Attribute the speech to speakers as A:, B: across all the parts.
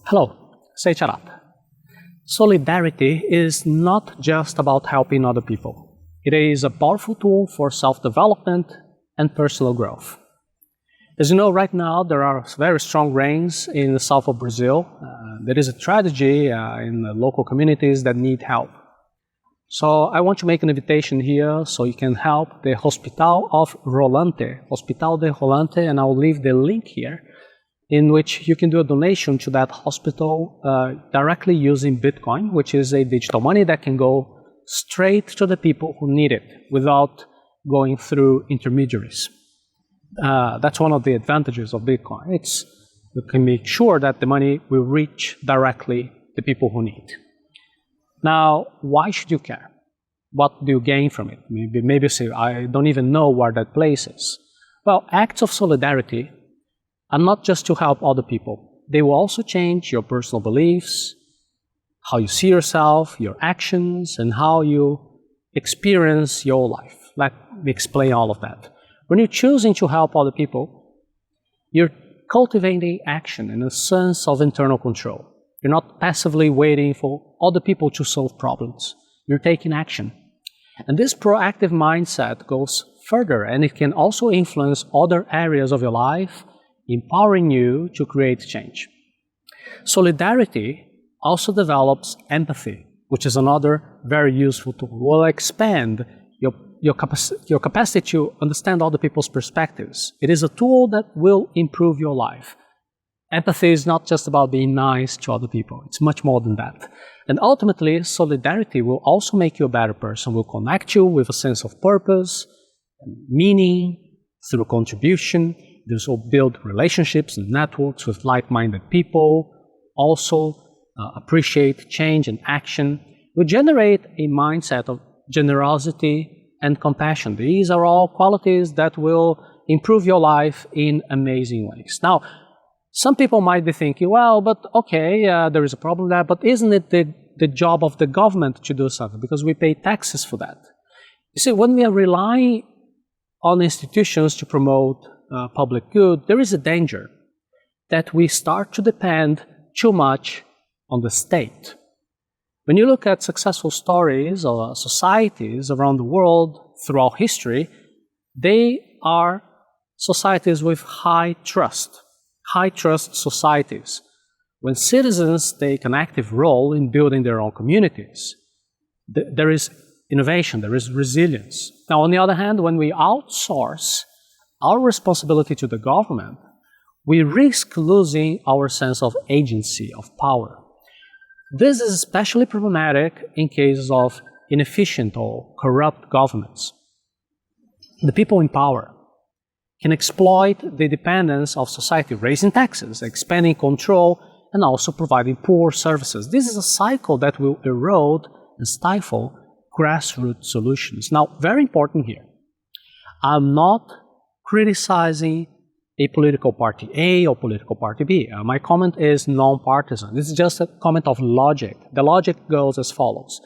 A: Hello, Seiiti Arata. Solidarity is not just about helping other people. It is a powerful tool for self-development and personal growth. As you know, right now there are very strong rains in the south of Brazil. There is a tragedy in the local communities that need help. So I want to make an invitation here so you can help the Hospital of Rolante, Hospital de Rolante, and I'll leave the link here, in which you can do a donation to that hospital directly using Bitcoin, which is a digital money that can go straight to the people who need it without going through intermediaries. That's one of the advantages of Bitcoin. You can make sure that the money will reach directly the people who need. Now, why should you care? What do you gain from it? Maybe you say, I don't even know where that place is. Well, acts of solidarity are not just to help other people. They will also change your personal beliefs, how you see yourself, your actions, and how you experience your life. Let me explain all of that. When you're choosing to help other people, you're cultivating action and a sense of internal control. You're not passively waiting for other people to solve problems. You're taking action. And this proactive mindset goes further, and it can also influence other areas of your life, empowering you to create change. Solidarity also develops empathy, which is another very useful tool. It will expand your capacity to understand other people's perspectives. It is a tool that will improve your life. Empathy is not just about being nice to other people. It's much more than that. And ultimately, solidarity will also make you a better person, will connect you with a sense of purpose and meaning through contribution. This will build relationships and networks with like-minded people, also appreciate change and action, will generate a mindset of generosity and compassion. These are all qualities that will improve your life in amazing ways. Now, some people might be thinking, well, but okay, there is a problem there, but isn't it the job of the government to do something? Because we pay taxes for that. You see, when we are relying on institutions to promote public good, there is a danger that we start to depend too much on the state. When you look at successful stories or societies around the world throughout history, they are societies with high trust societies. When citizens take an active role in building their own communities, there is innovation, there is resilience. Now, on the other hand, when we outsource our responsibility to the government, we risk losing our sense of agency, of power. This is especially problematic in cases of inefficient or corrupt governments. The people in power can exploit the dependence of society, raising taxes, expanding control, and also providing poor services. This is a cycle that will erode and stifle grassroots solutions. Now, very important here, I'm not criticizing a political party A or political party B. My comment is non-partisan. This is just a comment of logic. The logic goes as follows.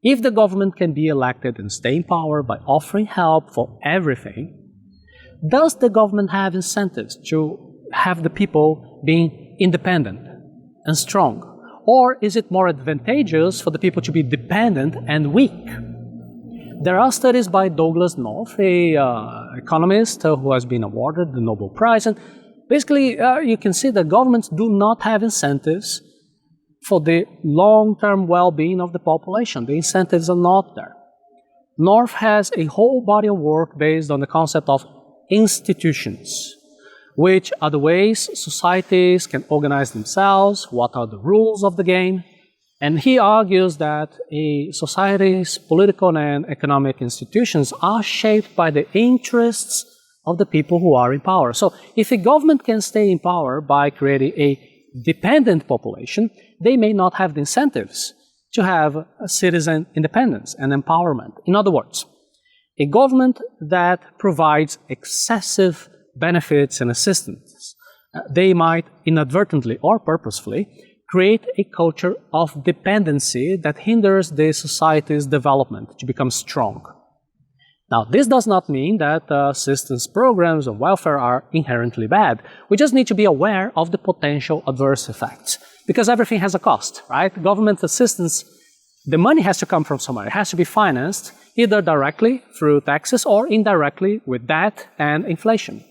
A: If the government can be elected and stay in power by offering help for everything, does the government have incentives to have the people being independent and strong? Or is it more advantageous for the people to be dependent and weak? There are studies by Douglas North, an economist who has been awarded the Nobel Prize, and basically you can see that governments do not have incentives for the long-term well-being of the population. The incentives are not there. North has a whole body of work based on the concept of institutions, which are the ways societies can organize themselves, what are the rules of the game. And he argues that a society's political and economic institutions are shaped by the interests of the people who are in power. So if a government can stay in power by creating a dependent population, they may not have the incentives to have a citizen independence and empowerment. In other words, a government that provides excessive benefits and assistance, they might inadvertently or purposefully create a culture of dependency that hinders the society's development to become strong. Now, this does not mean that assistance programs of welfare are inherently bad. We just need to be aware of the potential adverse effects. because everything has a cost, right? Government assistance, the money has to come from somewhere. It has to be financed either directly through taxes or indirectly with debt and inflation.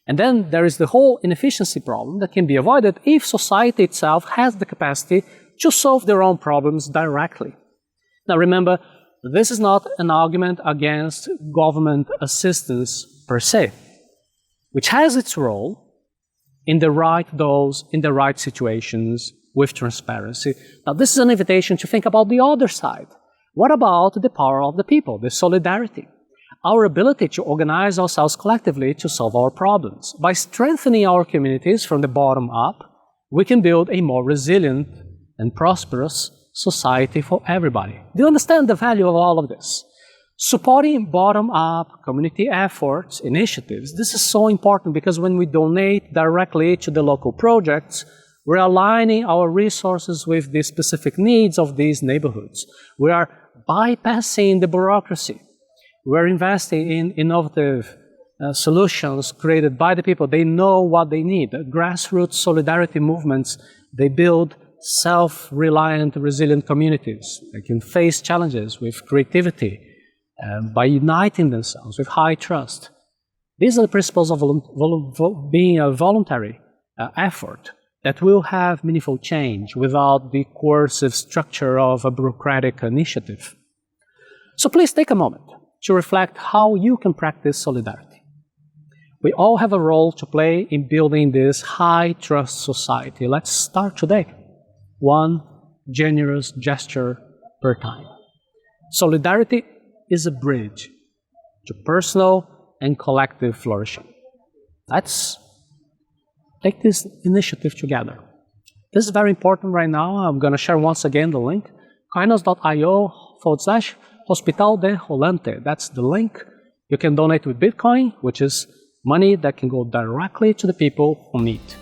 A: And then there is the whole inefficiency problem that can be avoided if society itself has the capacity to solve their own problems directly. Now remember, this is not an argument against government assistance per se, which has its role in the right dose, in the right situations, with transparency. Now this is an invitation to think about the other side. What about the power of the people, the solidarity? Our ability to organize ourselves collectively to solve our problems. By strengthening our communities from the bottom up, we can build a more resilient and prosperous society for everybody. Do you understand the value of all of this? Supporting bottom-up community efforts, initiatives, this is so important because when we donate directly to the local projects, we're aligning our resources with the specific needs of these neighborhoods. We are bypassing the bureaucracy. We're investing in innovative solutions created by the people. They know what they need. Grassroots solidarity movements, they build self-reliant, resilient communities. They can face challenges with creativity by uniting themselves with high trust. These are the principles of being a voluntary effort that will have meaningful change without the coercive structure of a bureaucratic initiative. So please take a moment to reflect how you can practice solidarity. We all have a role to play in building this high-trust society. Let's start today. One generous gesture per time. Solidarity is a bridge to personal and collective flourishing. Let's take this initiative together. This is very important right now. I'm going to share once again the link, kainos.io/Hospital de Rolante. That's the link. You can donate with Bitcoin, which is money that can go directly to the people who need.